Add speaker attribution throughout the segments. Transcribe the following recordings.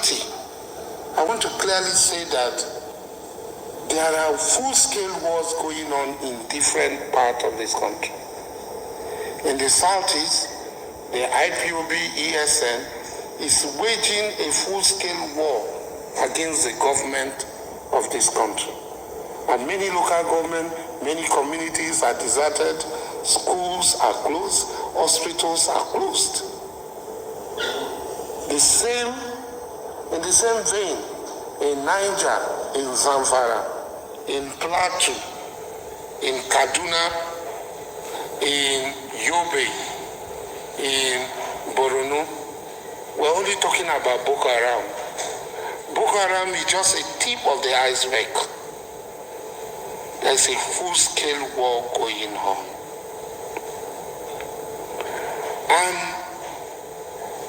Speaker 1: security, I want to clearly say that there are full-scale wars going on in different parts of this country. In the southeast, the IPOB ESN is waging a full-scale war against the government of this country. And many local government, many communities are deserted, schools are closed, hospitals are closed. In the same vein, in Niger, in Zamfara, in Plateau, in Kaduna, in Yobe, in Borno, we're only talking about Boko Haram. Boko Haram is just a tip of the iceberg. There's a full-scale war going on. And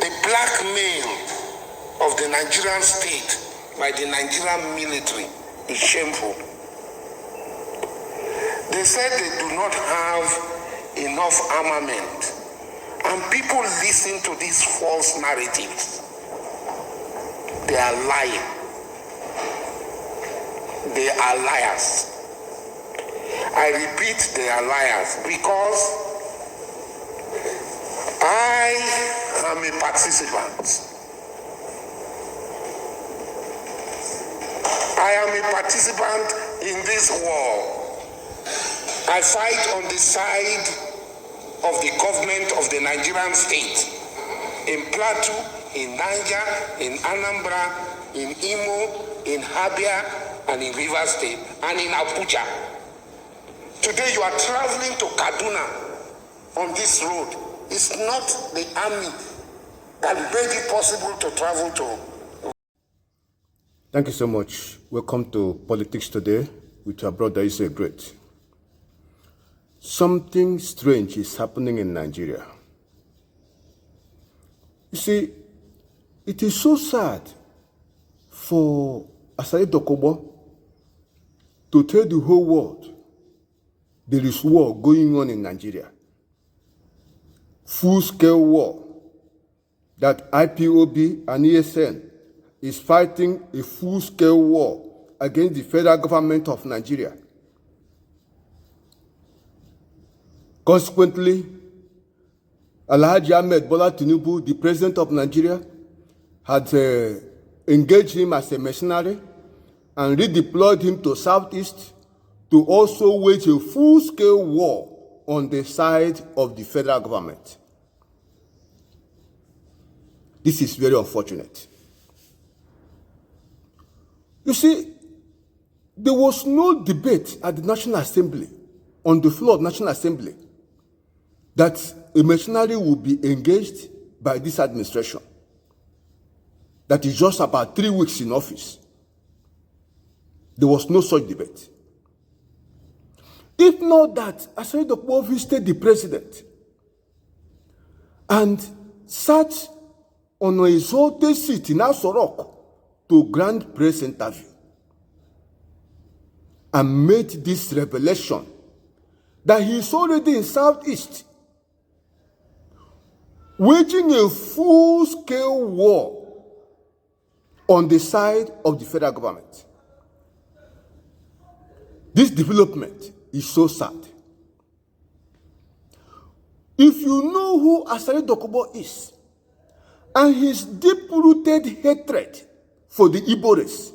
Speaker 1: the blackmail of the Nigerian state by the Nigerian military is shameful. They said they do not have enough armament, and people listen to these false narratives. They are lying. They are liars. I repeat, they are liars, because I am a participant. I am a participant in this war. I fight on the side of the government of the Nigerian state. In Plateau, in Niger, in Anambra, in Imo, in Abia, and in Rivers State, and in Abuja. Today you are traveling to Kaduna on this road. It's not the army that made it possible to travel to.
Speaker 2: Thank you so much. Welcome to Politics Today with our brother Isa Great. Something strange is happening in Nigeria. You see, it is so sad for Asari Dokubo to tell the whole world there is war going on in Nigeria. Full-scale war. That IPOB and ESN is fighting a full-scale war against the federal government of Nigeria. Consequently, Alhaji Ahmed Bola Tinubu, the president of Nigeria, had engaged him as a mercenary and redeployed him to Southeast to also wage a full-scale war on the side of the federal government. This is very unfortunate. You see, there was no debate at the National Assembly, on the floor of the National Assembly, that a mercenary will be engaged by this administration. That is just about 3 weeks in office. There was no such debate. If not that, Asari Dokubo visited the president and sat on a exalted seat in Asorok to grant press interview and made this revelation that he is already in Southeast, waging a full-scale war on the side of the federal government. This development is so sad. If you know who Asari Dokubo is and his deep-rooted hatred for the Igbo race,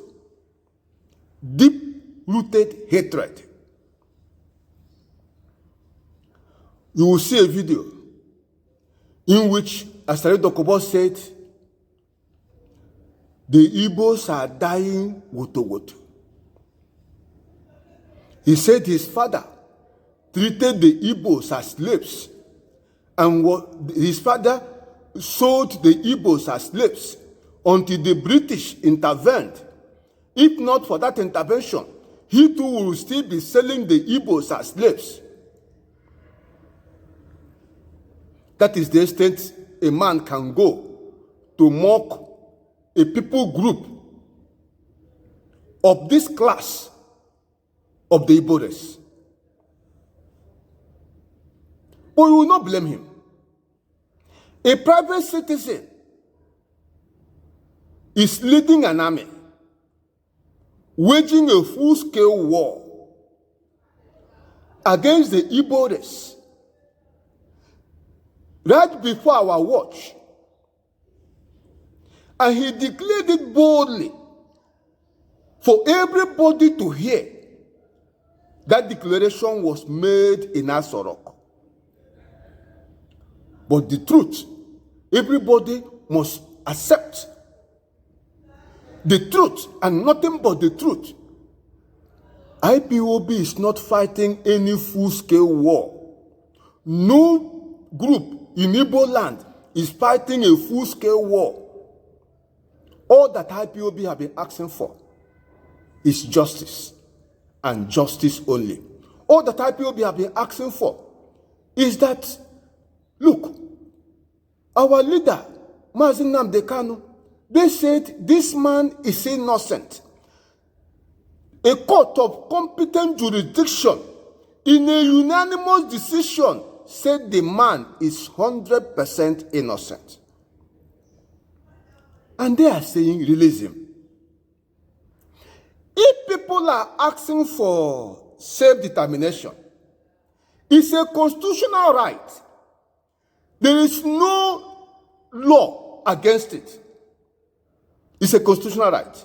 Speaker 2: deep-rooted hatred, you will see a video in which Asari Dokubo said, the Igbos are dying woto. He said his father treated the Igbos as slaves, and his father sold the Igbos as slaves until the British intervened. If not for that intervention, he too will still be selling the Igbos as slaves. That is the extent a man can go to mock a people group of this class of the Igbo race. But we will not blame him. A private citizen is leading an army, waging a full-scale war against the Igbo race right before our watch. And he declared it boldly for everybody to hear. That declaration was made in Asorok. But the truth, everybody must accept the truth and nothing but the truth. IPOB is not fighting any full-scale war. No group in Igbo land is fighting a full-scale war. All that IPOB have been asking for is justice, and justice only. All that IPOB have been asking for is that, look, our leader, Mazi Nnamdi Kanu, they said this man is innocent. A court of competent jurisdiction, in a unanimous decision, said the man is 100% innocent. And they are saying, release him. If people are asking for self-determination, it's a constitutional right. There is no law against it. It's a constitutional right.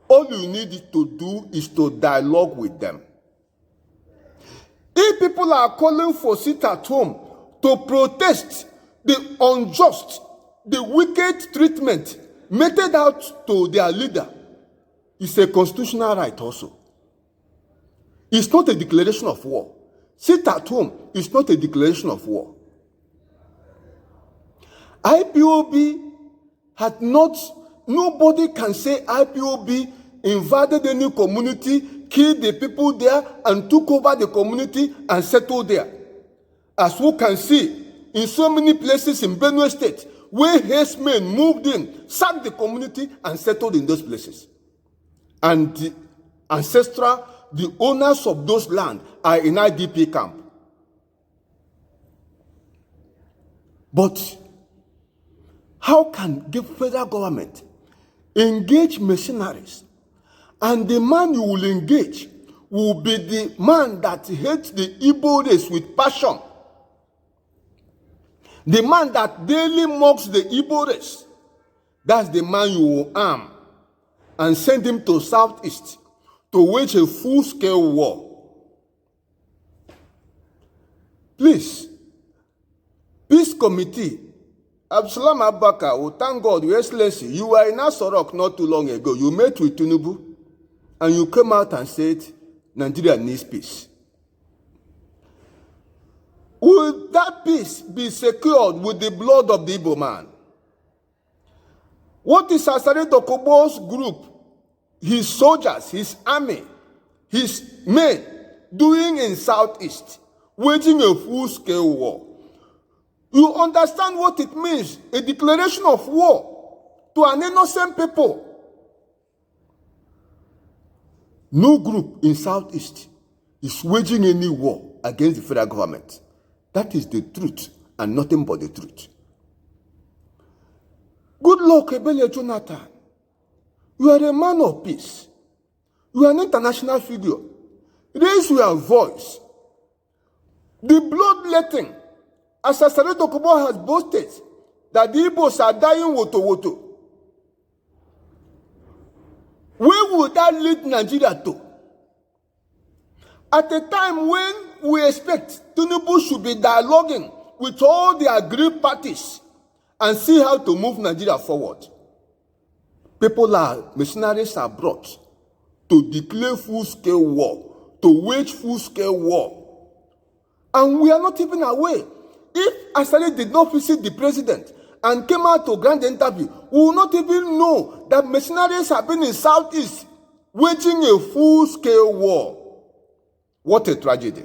Speaker 2: All you need to do is to dialogue with them. If people are calling for sit at home to protest the unjust, the wicked treatment meted out to their leader, it's a constitutional right also. It's not a declaration of war. Sit at home is not a declaration of war. IPOB had not, nobody can say IPOB invaded any community, killed the people there, and took over the community and settled there. As we can see, in so many places in Benue State, where herdsmen moved in, sacked the community and settled in those places. And the ancestral, the owners of those land are in IDP camp. But how can the federal government engage mercenaries, and the man you will engage will be the man that hates the Igbo race with passion, the man that daily mocks the Igbo race? That's the man you will arm and send him to Southeast to wage a full-scale war. Please, Peace Committee, Absalom Abaka, oh, thank God, Your Excellency, you were in Asorok not too long ago. You met with Tinubu, and you came out and said, Nigeria needs peace. Will that peace be secured with the blood of the Igbo man? What is Asari Dokubo's group, his soldiers, his army, his men doing in Southeast, waging a full-scale war? You understand what it means, a declaration of war to an innocent people. No group in Southeast is waging any war against the federal government. That is the truth and nothing but the truth. Good luck, Ebele Jonathan. You are a man of peace. You are an international figure. Raise your voice. The bloodletting, as Asari Dokubo has boasted, that the Igbos are dying woto. Where would that lead Nigeria to? At a time when we expect Tinubu should be dialoguing with all the aggrieved parties and see how to move Nigeria forward, mercenaries are brought to declare full-scale war, to wage full-scale war. And we are not even aware. If Asari did not visit the president and came out to grant interview, we will not even know that mercenaries have been in Southeast waging a full-scale war. What a tragedy.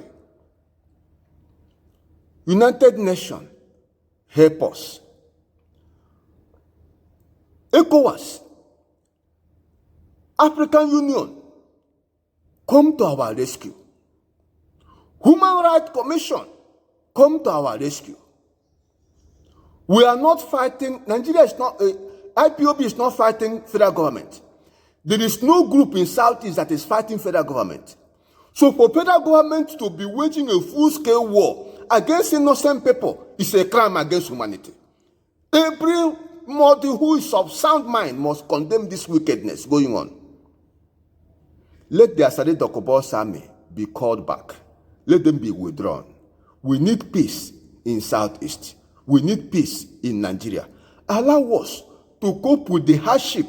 Speaker 2: United Nations, help us. ECOWAS, African Union, come to our rescue. Human Rights Commission, come to our rescue. We are not fighting. Nigeria is not IPOB is not fighting federal government. There is no group in Southeast that is fighting federal government. So for federal government to be waging a full-scale war against innocent people is a crime against humanity. Everybody who is of sound mind must condemn this wickedness going on. Let the Asari Dokubo's army be called back. Let them be withdrawn. We need peace in Southeast. We need peace in Nigeria. Allow us to cope with the hardship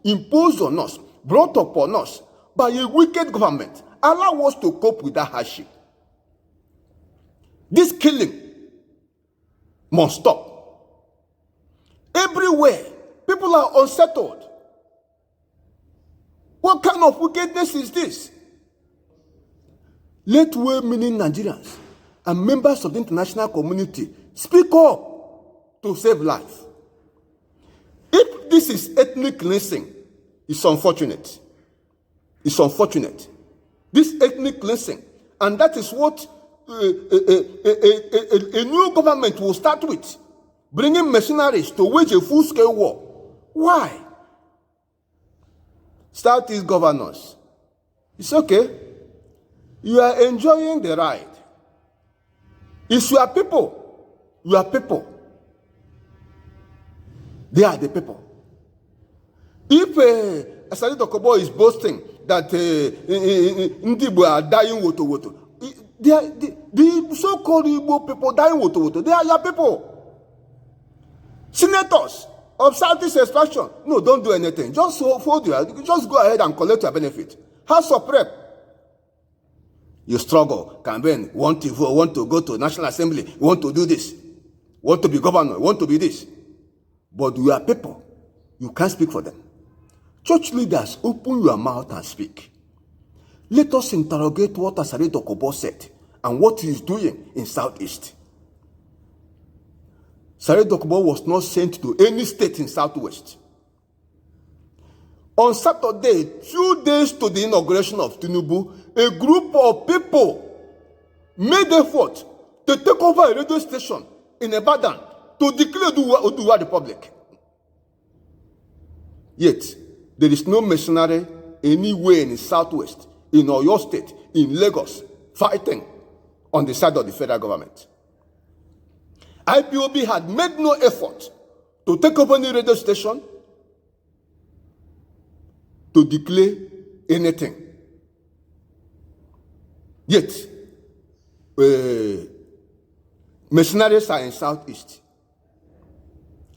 Speaker 2: imposed on us, brought upon us by a wicked government. Allow us to cope with that hardship. This killing must stop. Everywhere, people are unsettled. What kind of wickedness is this? Let well-meaning Nigerians and members of the international community speak up to save life. If this is ethnic cleansing, it's unfortunate. It's unfortunate. This ethnic cleansing, and that is what a new government will start with, bringing mercenaries to wage a full-scale war. Why? Southeast governors, it's okay. You are enjoying the ride. It's your people. Your people. They are the people. If Asari Dokubo is boasting that Igbos are dying woto, the so-called Igbo people dying woto, they are your people. Senators of Southeast extraction, no, don't do anything. Just hold your, just go ahead and collect your benefit. House of Rep. You struggle, campaign, want to vote, want to go to National Assembly, want to do this, want to be governor, want to be this. But you are people. You can't speak for them. Church leaders, open your mouth and speak. Let us interrogate what Asari Dokubo said and what he is doing in Southeast. Asari Dokubo was not sent to any state in Southwest. On Saturday, 2 days to the inauguration of Tinubu, a group of people made effort to take over a radio station in Ibadan to declare Oduduwa Republic. Yet, there is no mercenary anywhere in the Southwest, in Oyo State, in Lagos, fighting on the side of the federal government. IPOB had made no effort to take over any radio station, to declare anything. Yet, mercenaries are in Southeast,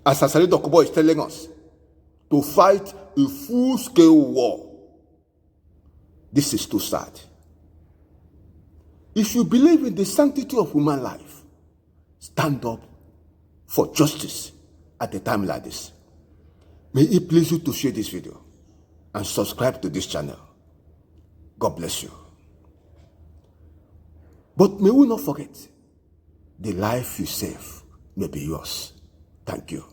Speaker 2: as Asari Dokubo is telling us, to fight a full-scale war. This is too sad. If you believe in the sanctity of human life, stand up for justice at a time like this. May it please you to share this video and subscribe to this channel. God bless you. But may we not forget, the life you save may be yours. Thank you.